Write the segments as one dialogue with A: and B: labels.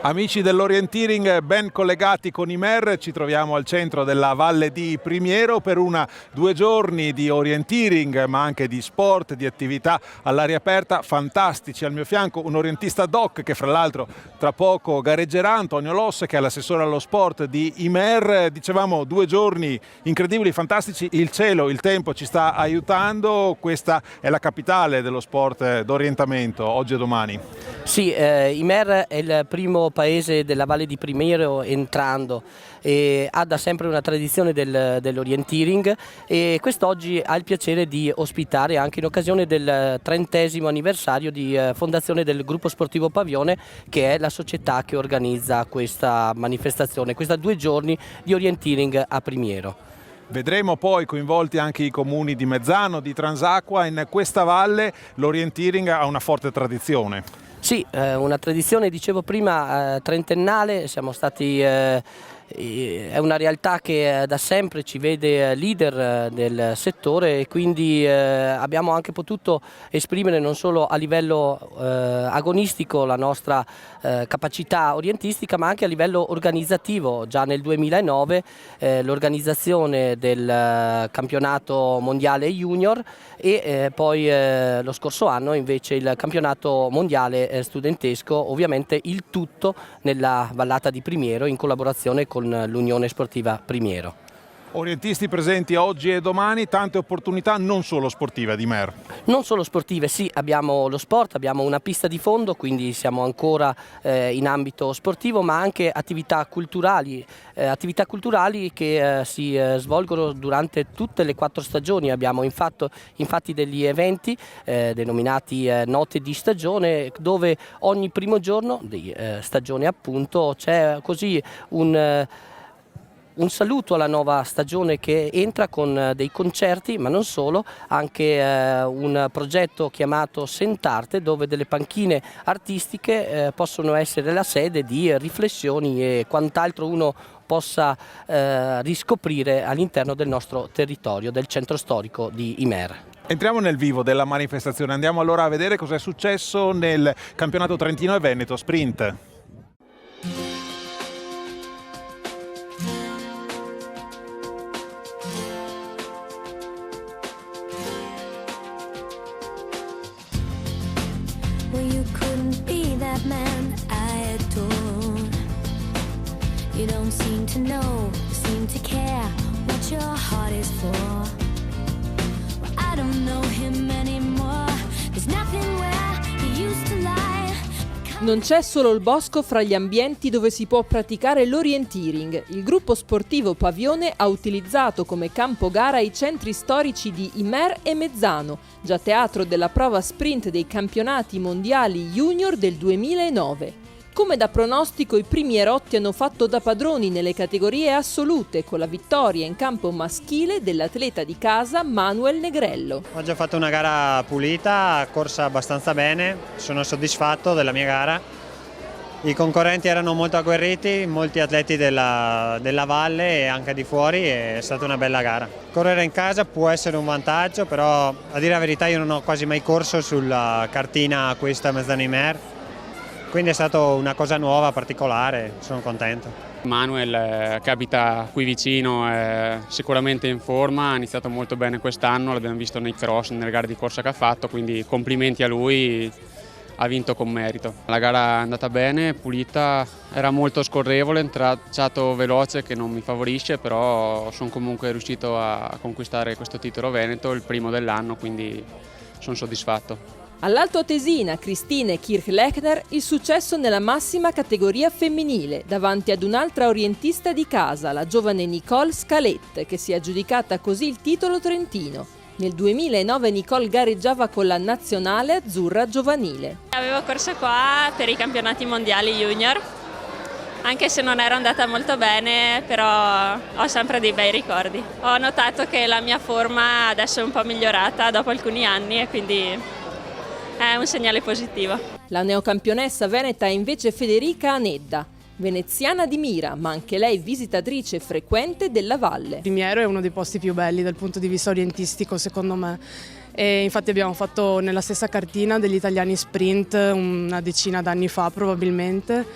A: Amici dell'Orienteering ben collegati con Ymer, ci troviamo al centro della Valle di Primiero per 2 giorni di Orienteering, ma anche di sport, di attività all'aria aperta fantastici. Al mio fianco un orientista doc che fra l'altro tra poco gareggerà, Antonio Losse, che è l'assessore allo sport di Ymer. Dicevamo 2 giorni incredibili, fantastici, il cielo, il tempo ci sta aiutando. Questa è la capitale dello sport d'orientamento oggi e domani.
B: Sì, Ymer è il primo paese della Valle di Primiero entrando e ha da sempre una tradizione dell'orienteering, e quest'oggi ha il piacere di ospitare anche in occasione del 30° anniversario di fondazione del gruppo sportivo Pavione, che è la società che organizza questa manifestazione, questa 2 giorni di orienteering a Primiero.
A: Vedremo poi coinvolti anche i comuni di Mezzano, di Transacqua. In questa valle l'orienteering ha una forte tradizione.
B: Sì, una tradizione, dicevo prima, trentennale. Siamo stati, è una realtà che da sempre ci vede leader del settore, e quindi abbiamo anche potuto esprimere non solo a livello agonistico la nostra capacità orientistica, ma anche a livello organizzativo. Già nel 2009 l'organizzazione del campionato mondiale junior e poi lo scorso anno invece il campionato mondiale studentesco, ovviamente il tutto nella vallata di Primiero in collaborazione con l'Unione Sportiva Primiero.
A: Orientisti presenti oggi e domani, tante opportunità non solo sportive ad Ymer.
B: Non solo sportive, sì, abbiamo lo sport, abbiamo una pista di fondo, quindi siamo ancora in ambito sportivo, ma anche attività culturali che si svolgono durante tutte le 4 stagioni. Abbiamo infatti degli eventi denominati note di stagione, dove ogni primo giorno di stagione appunto c'è così un saluto alla nuova stagione che entra con dei concerti, ma non solo, anche un progetto chiamato Sent'Arte, dove delle panchine artistiche possono essere la sede di riflessioni e quant'altro uno possa riscoprire all'interno del nostro territorio, del centro storico di Ymer.
A: Entriamo nel vivo della manifestazione, andiamo allora a vedere cosa è successo nel campionato trentino e veneto sprint.
C: You don't seem to know, seem to care what your heart is for. Well, I don't know him anymore. There's nothing where he used to lie.
D: Non c'è solo il bosco fra gli ambienti dove si può praticare l'orienteering. Il gruppo sportivo Pavione ha utilizzato come campo gara i centri storici di Ymer e Mezzano, già teatro della prova sprint dei campionati mondiali junior del 2009. Come da pronostico, i primierotti hanno fatto da padroni nelle categorie assolute, con la vittoria in campo maschile dell'atleta di casa Manuel Negrello.
E: Oggi ho fatto una gara pulita, corsa abbastanza bene, sono soddisfatto della mia gara. I concorrenti erano molto agguerriti, molti atleti della valle e anche di fuori, è stata una bella gara. Correre in casa può essere un vantaggio, però a dire la verità io non ho quasi mai corso sulla cartina questa Mezzano Ymer. Quindi è stata una cosa nuova, particolare, sono contento.
F: Manuel che abita qui vicino, è sicuramente in forma, ha iniziato molto bene quest'anno, l'abbiamo visto nei cross, nelle gare di corsa che ha fatto, quindi complimenti a lui, ha vinto con merito. La gara è andata bene, pulita, era molto scorrevole, un tracciato veloce che non mi favorisce, però sono comunque riuscito a conquistare questo titolo veneto, il primo dell'anno, quindi sono soddisfatto.
D: All'Alto Atesina, Christine Kirch-Lechner il successo nella massima categoria femminile, davanti ad un'altra orientista di casa, la giovane Nicole Scalette, che si è aggiudicata così il titolo trentino. Nel 2009 Nicole gareggiava con la nazionale azzurra giovanile.
G: Avevo corso qua per i campionati mondiali junior, anche se non ero andata molto bene, però ho sempre dei bei ricordi. Ho notato che la mia forma adesso è un po' migliorata dopo alcuni anni e quindi è un segnale positivo.
D: La neocampionessa veneta è invece Federica Anedda, veneziana di mira, ma anche lei visitatrice frequente della valle.
H: Primiero è uno dei posti più belli dal punto di vista orientistico, secondo me. E infatti abbiamo fatto nella stessa cartina degli italiani sprint una decina d'anni fa probabilmente.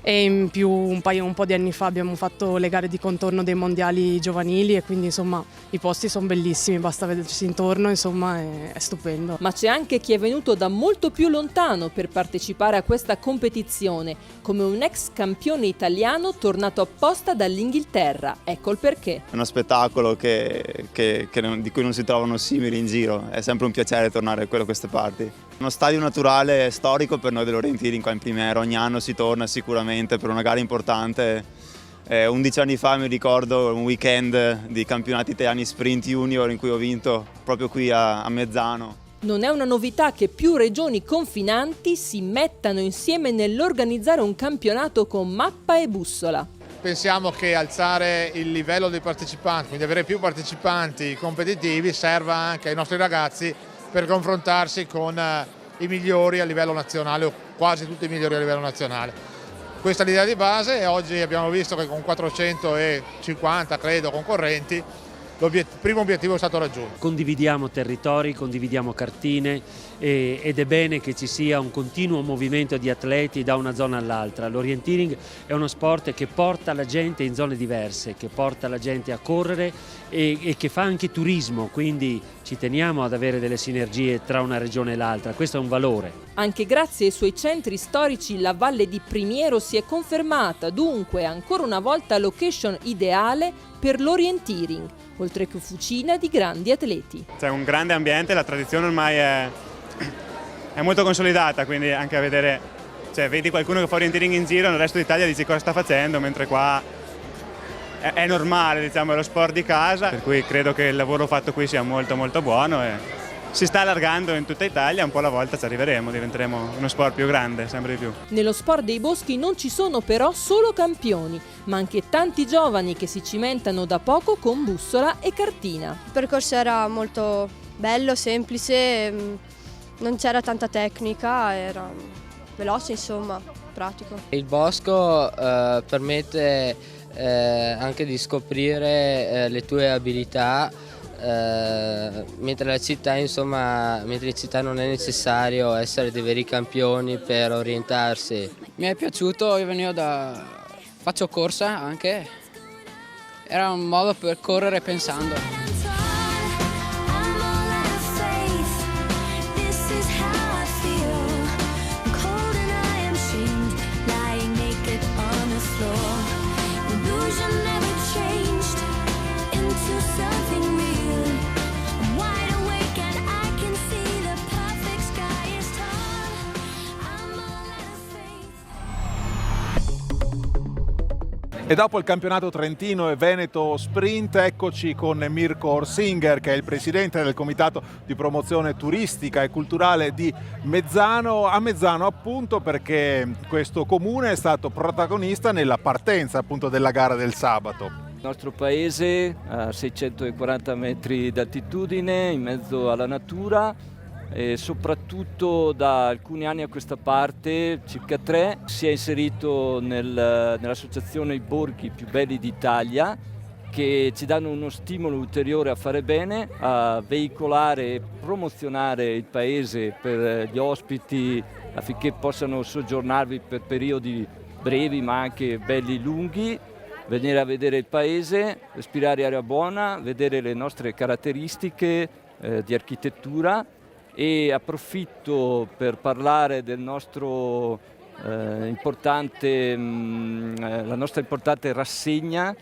H: e in più un po' di anni fa abbiamo fatto le gare di contorno dei mondiali giovanili e quindi insomma i posti sono bellissimi, basta vedersi intorno, insomma è stupendo.
D: Ma c'è anche chi è venuto da molto più lontano per partecipare a questa competizione, come un ex campione italiano tornato apposta dall'Inghilterra. Ecco il perché.
I: È uno spettacolo di cui non si trovano simili in giro, è sempre un piacere tornare da queste parti. Uno stadio naturale storico per noi dell'Orientiering qua in Primiero, ogni anno si torna sicuramente per una gara importante. 11 anni fa mi ricordo un weekend di campionati italiani sprint junior in cui ho vinto proprio qui a Mezzano.
D: Non è una novità che più regioni confinanti si mettano insieme nell'organizzare un campionato con mappa e bussola.
J: Pensiamo che alzare il livello dei partecipanti, quindi avere più partecipanti competitivi, serva anche ai nostri ragazzi per confrontarsi con i migliori a livello nazionale o quasi tutti i migliori a livello nazionale. Questa è l'idea di base e oggi abbiamo visto che con 450 credo concorrenti il primo obiettivo è stato raggiunto.
K: Condividiamo territori, condividiamo cartine ed è bene che ci sia un continuo movimento di atleti da una zona all'altra. L'orienteering è uno sport che porta la gente in zone diverse, che porta la gente a correre e che fa anche turismo, quindi ci teniamo ad avere delle sinergie tra una regione e l'altra, questo è un valore.
D: Anche grazie ai suoi centri storici la Valle di Primiero si è confermata dunque ancora una volta location ideale per l'orienteering, oltre che fucina di grandi atleti.
L: C'è un grande ambiente, la tradizione ormai è molto consolidata, quindi anche a vedere, vedi qualcuno che fa orienteering in giro nel resto d'Italia dici cosa sta facendo, mentre qua è normale, diciamo, è lo sport di casa, per cui credo che il lavoro fatto qui sia molto molto buono e si sta allargando in tutta Italia, un po' alla volta ci arriveremo, diventeremo uno sport più grande, sempre di più.
D: Nello sport dei boschi non ci sono però solo campioni, ma anche tanti giovani che si cimentano da poco con bussola e cartina.
M: Il percorso era molto bello, semplice, non c'era tanta tecnica, era veloce, insomma, pratico.
B: Il bosco permette anche di scoprire le tue abilità, mentre la città, insomma, mentre in città non è necessario essere dei veri campioni per orientarsi.
N: Mi è piaciuto, io faccio corsa anche, era un modo per correre pensando.
A: E dopo il campionato trentino e veneto sprint, eccoci con Mirko Orsinger, che è il presidente del comitato di promozione turistica e culturale di Mezzano. A Mezzano appunto perché questo comune è stato protagonista nella partenza appunto della gara del sabato.
O: Il nostro paese a 640 metri d'altitudine, in mezzo alla natura, e soprattutto da alcuni anni a questa parte, circa 3, si è inserito nell'associazione I Borghi più belli d'Italia, che ci danno uno stimolo ulteriore a fare bene, a veicolare e promozionare il paese per gli ospiti affinché possano soggiornarvi per periodi brevi ma anche belli lunghi, venire a vedere il paese, respirare aria buona, vedere le nostre caratteristiche di architettura. E approfitto per parlare del nostro la nostra importante rassegna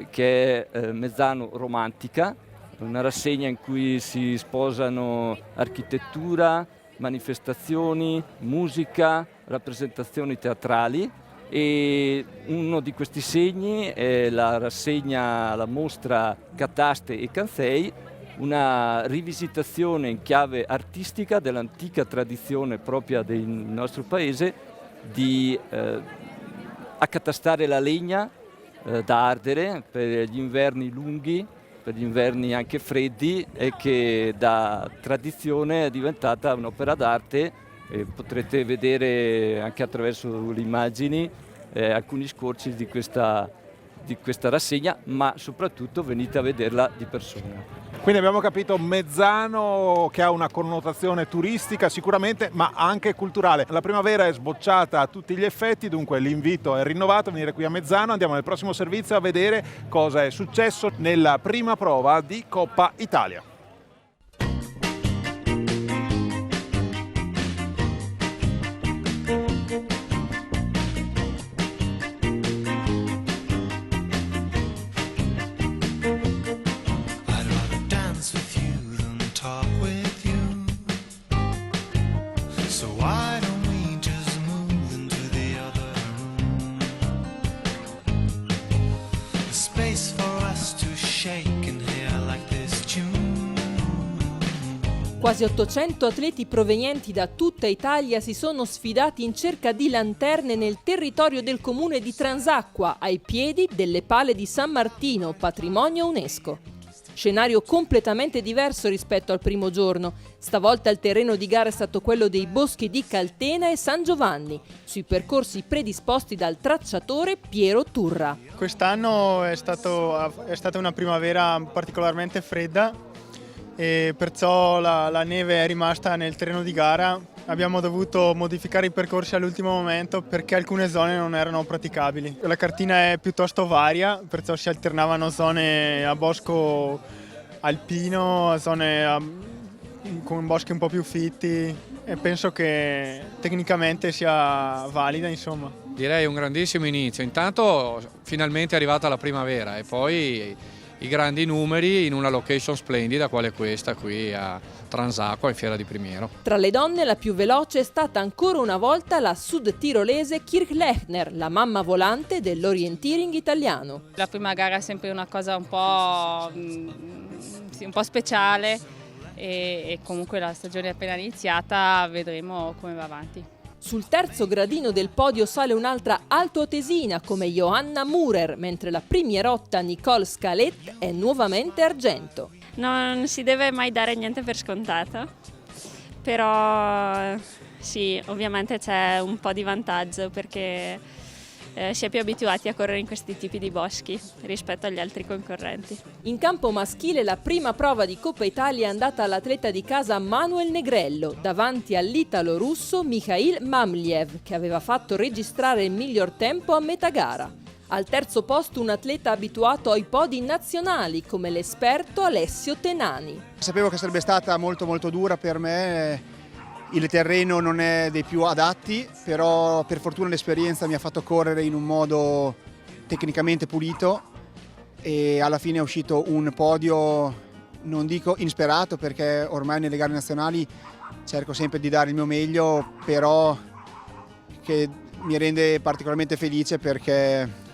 O: che è Mezzano Romantica, una rassegna in cui si sposano architettura, manifestazioni, musica, rappresentazioni teatrali, e uno di questi segni è la mostra Cataste e Canzei, una rivisitazione in chiave artistica dell'antica tradizione propria del nostro paese di accatastare la legna da ardere per gli inverni lunghi, per gli inverni anche freddi, e che da tradizione è diventata un'opera d'arte. Potrete vedere anche attraverso le immagini alcuni scorci di questa rassegna, ma soprattutto venite a vederla di persona.
A: Quindi abbiamo capito Mezzano che ha una connotazione turistica sicuramente, ma anche culturale. La primavera è sbocciata a tutti gli effetti, dunque l'invito è rinnovato a venire qui a Mezzano. Andiamo nel prossimo servizio a vedere cosa è successo nella prima prova di Coppa Italia.
D: Quasi 800 atleti provenienti da tutta Italia si sono sfidati in cerca di lanterne nel territorio del comune di Transacqua, ai piedi delle Pale di San Martino, patrimonio UNESCO. Scenario completamente diverso rispetto al primo giorno. Stavolta il terreno di gara è stato quello dei boschi di Caltena e San Giovanni, sui percorsi predisposti dal tracciatore Piero Turra.
P: Quest'anno è stata una primavera particolarmente fredda e perciò la neve è rimasta nel terreno di gara. Abbiamo dovuto modificare i percorsi all'ultimo momento perché alcune zone non erano praticabili. La cartina è piuttosto varia, perciò si alternavano zone a bosco alpino, zone con boschi un po' più fitti e penso che tecnicamente sia valida, insomma.
Q: Direi un grandissimo inizio. Intanto finalmente è arrivata la primavera e poi i grandi numeri in una location splendida quale questa qui a Transacqua in Fiera di Primiero.
D: Tra le donne la più veloce è stata ancora una volta la sud-tirolese Kirchlechner, la mamma volante dell'orienteering italiano.
R: La prima gara è sempre una cosa un po' speciale e comunque la stagione è appena iniziata, vedremo come va avanti.
D: Sul terzo gradino del podio sale un'altra altoatesina come Johanna Murer, mentre la primierotta Nicole Scalet è nuovamente argento.
G: Non si deve mai dare niente per scontato, però sì, ovviamente c'è un po' di vantaggio perché si è più abituati a correre in questi tipi di boschi rispetto agli altri concorrenti.
D: In campo maschile la prima prova di Coppa Italia è andata all'atleta di casa Manuel Negrello, davanti all'italo-russo Mikhail Mamliev, che aveva fatto registrare il miglior tempo a metà gara. Al terzo posto un atleta abituato ai podi nazionali, come l'esperto Alessio Tenani.
S: Sapevo che sarebbe stata molto dura per me. Il terreno non è dei più adatti, però per fortuna l'esperienza mi ha fatto correre in un modo tecnicamente pulito e alla fine è uscito un podio, non dico insperato perché ormai nelle gare nazionali cerco sempre di dare il mio meglio, però che mi rende particolarmente felice perché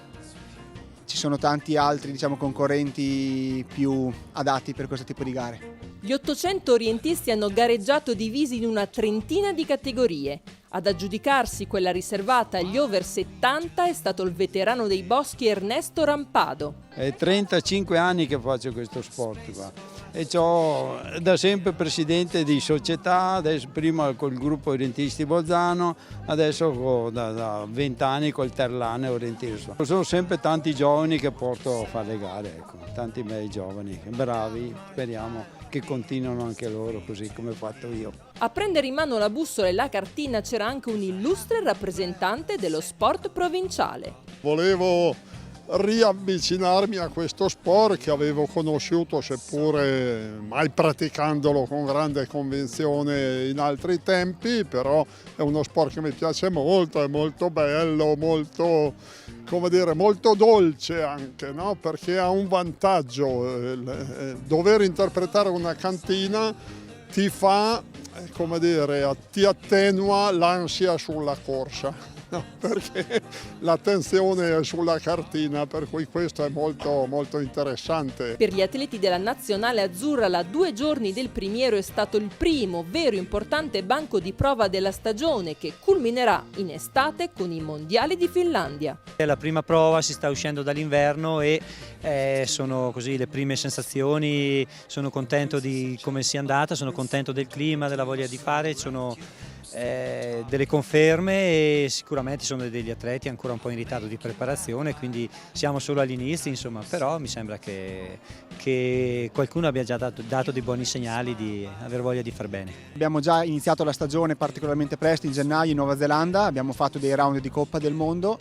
S: ci sono tanti altri concorrenti più adatti per questo tipo di gare.
D: Gli 800 orientisti hanno gareggiato divisi in una trentina di categorie. Ad aggiudicarsi quella riservata agli over 70 è stato il veterano dei boschi Ernesto Rampado.
T: È 35 anni che faccio questo sport qua e ho da sempre presidente di società, adesso prima col gruppo Orientisti Bolzano, adesso da 20 anni col Terlane Orientismo. Sono sempre tanti giovani che porto a fare le gare, ecco, tanti bei giovani, bravi, speriamo che continuino anche loro così come ho fatto io.
D: A prendere in mano la bussola e la cartina c'era anche un illustre rappresentante dello sport provinciale.
U: Volevo riavvicinarmi a questo sport che avevo conosciuto, seppure mai praticandolo con grande convinzione in altri tempi, però è uno sport che mi piace molto, è molto bello, molto, come dire, molto dolce anche, no? Perché ha un vantaggio, dover interpretare una cantina ti fa, come dire, ti attenua l'ansia sulla corsa. No, perché la tensione è sulla cartina, per cui questo è molto interessante.
D: Per gli atleti della nazionale azzurra la 2 giorni del Primiero è stato il primo vero importante banco di prova della stagione che culminerà in estate con i mondiali di Finlandia.
V: È la prima prova, si sta uscendo dall'inverno e sono così le prime sensazioni, sono contento di come sia andata, sono contento del clima, della voglia di fare, sono delle conferme e sicuramente sono degli atleti ancora un po' in ritardo di preparazione, quindi siamo solo all'inizio, insomma, però mi sembra che qualcuno abbia già dato dei buoni segnali di aver voglia di far bene.
S: Abbiamo già iniziato la stagione particolarmente presto in gennaio in Nuova Zelanda, abbiamo fatto dei round di Coppa del Mondo,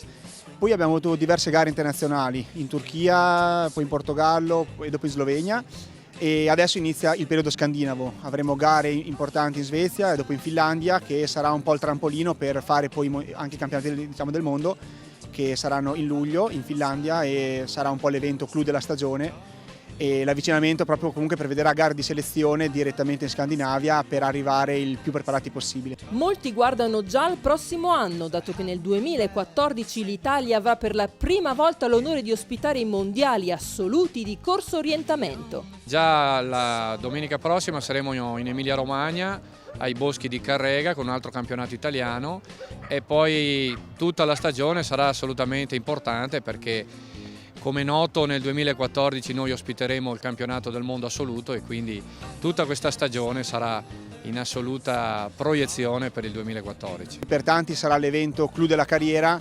S: poi abbiamo avuto diverse gare internazionali in Turchia, poi in Portogallo e dopo in Slovenia. E adesso inizia il periodo scandinavo, avremo gare importanti in Svezia e dopo in Finlandia, che sarà un po' il trampolino per fare poi anche i campionati del mondo, che saranno in luglio in Finlandia, e sarà un po' l'evento clou della stagione e l'avvicinamento proprio comunque per vedere a gare di selezione direttamente in Scandinavia per arrivare il più preparati possibile.
D: Molti guardano già al prossimo anno, dato che nel 2014 l'Italia avrà per la prima volta l'onore di ospitare i mondiali assoluti di corso orientamento.
Q: Già la domenica prossima saremo in Emilia-Romagna ai Boschi di Carrega con un altro campionato italiano, e poi tutta la stagione sarà assolutamente importante perché, come noto, nel 2014 noi ospiteremo il campionato del mondo assoluto, e quindi tutta questa stagione sarà in assoluta proiezione per il 2014.
S: Per tanti sarà l'evento clou della carriera,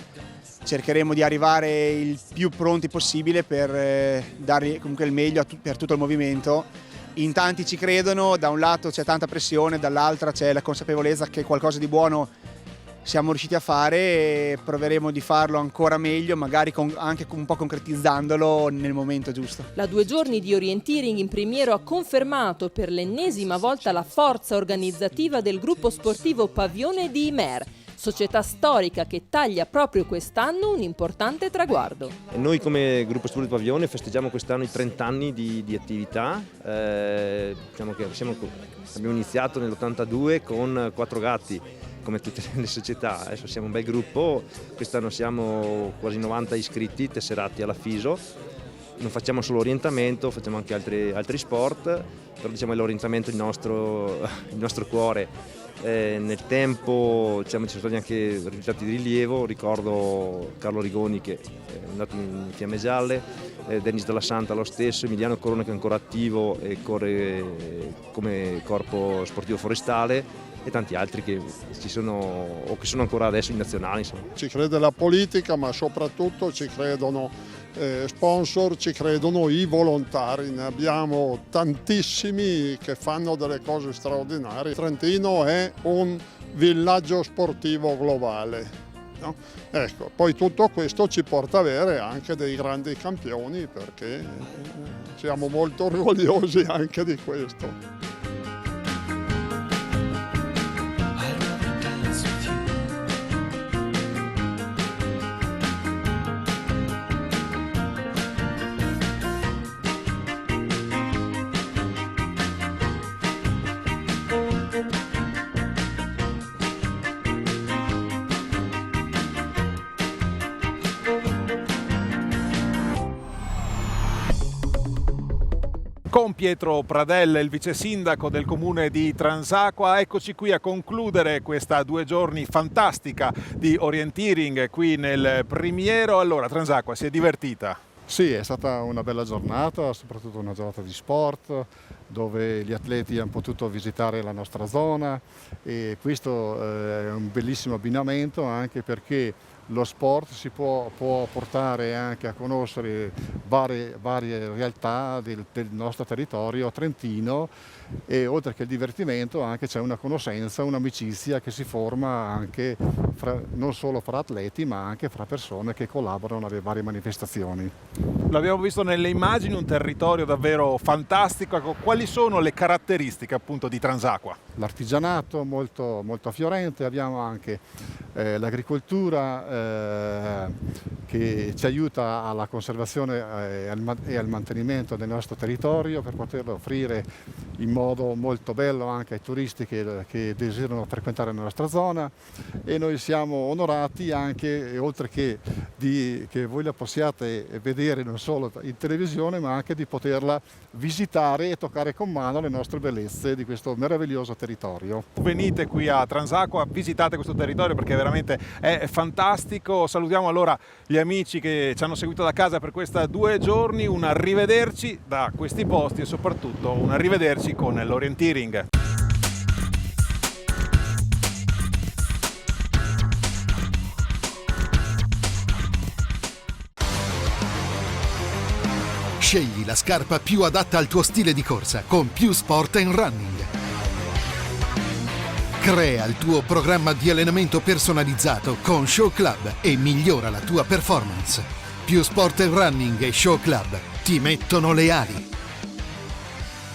S: cercheremo di arrivare il più pronti possibile per dare comunque il meglio per tutto il movimento. In tanti ci credono, da un lato c'è tanta pressione, dall'altra c'è la consapevolezza che qualcosa di buono siamo riusciti a fare e proveremo di farlo ancora meglio, magari anche un po' concretizzandolo nel momento giusto.
D: La 2 giorni di orienteering in Primiero ha confermato per l'ennesima volta la forza organizzativa del gruppo sportivo Pavione di Ymer, società storica che taglia proprio quest'anno un importante traguardo.
C: Noi come gruppo sportivo Pavione festeggiamo quest'anno i 30 anni di attività. Diciamo che abbiamo iniziato nell'82 con 4 gatti, come tutte le società. Adesso siamo un bel gruppo, quest'anno siamo quasi 90 iscritti, tesserati alla FISO. Non facciamo solo orientamento, facciamo anche altri sport, però diciamo è l'orientamento il nostro cuore. Nel tempo ci sono stati anche risultati di rilievo, ricordo Carlo Rigoni che è andato in Fiamme Gialle, Dennis Dalla Santa lo stesso, Emiliano Corona che è ancora attivo e corre come corpo sportivo forestale, e tanti altri che ci sono o che sono ancora adesso in nazionale. Insomma.
U: Ci crede la politica, ma soprattutto ci credono sponsor, ci credono i volontari, ne abbiamo tantissimi che fanno delle cose straordinarie. Trentino è un villaggio sportivo globale. No? Ecco, poi tutto questo ci porta ad avere anche dei grandi campioni, perché siamo molto orgogliosi anche di questo.
A: Con Pietro Pradella, il vice sindaco del comune di Transacqua, eccoci qui a concludere questa 2 giorni fantastica di orienteering qui nel Primiero. Allora, Transacqua si è divertita?
U: Sì, è stata una bella giornata, soprattutto una giornata di sport, dove gli atleti hanno potuto visitare la nostra zona, e questo è un bellissimo abbinamento, anche perché lo sport si può portare anche a conoscere varie realtà del nostro territorio trentino, e oltre che il divertimento anche c'è una conoscenza, un'amicizia che si forma anche non solo fra atleti ma anche fra persone che collaborano alle varie manifestazioni.
A: L'abbiamo visto nelle immagini, un territorio davvero fantastico. Quali sono le caratteristiche appunto di Transacqua?
U: L'artigianato molto, molto fiorente, abbiamo anche l'agricoltura che ci aiuta alla conservazione e al mantenimento del nostro territorio, per poterlo offrire in modo molto bello anche ai turisti che desiderano frequentare la nostra zona, e noi siamo onorati anche, oltre che che voi la possiate vedere non solo in televisione, ma anche di poterla visitare e toccare con mano le nostre bellezze di questo meraviglioso territorio.
A: Venite qui a Transacqua, visitate questo territorio perché veramente è fantastico. Salutiamo allora gli amici che ci hanno seguito da casa per questa 2 giorni, un arrivederci da questi posti e soprattutto un arrivederci con l'orienteering.
E: Scegli la scarpa più adatta al tuo stile di corsa con Più Sport & Running. Crea il tuo programma di allenamento personalizzato con Show Club e migliora la tua performance. Più Sport & Running e Show Club ti mettono le ali.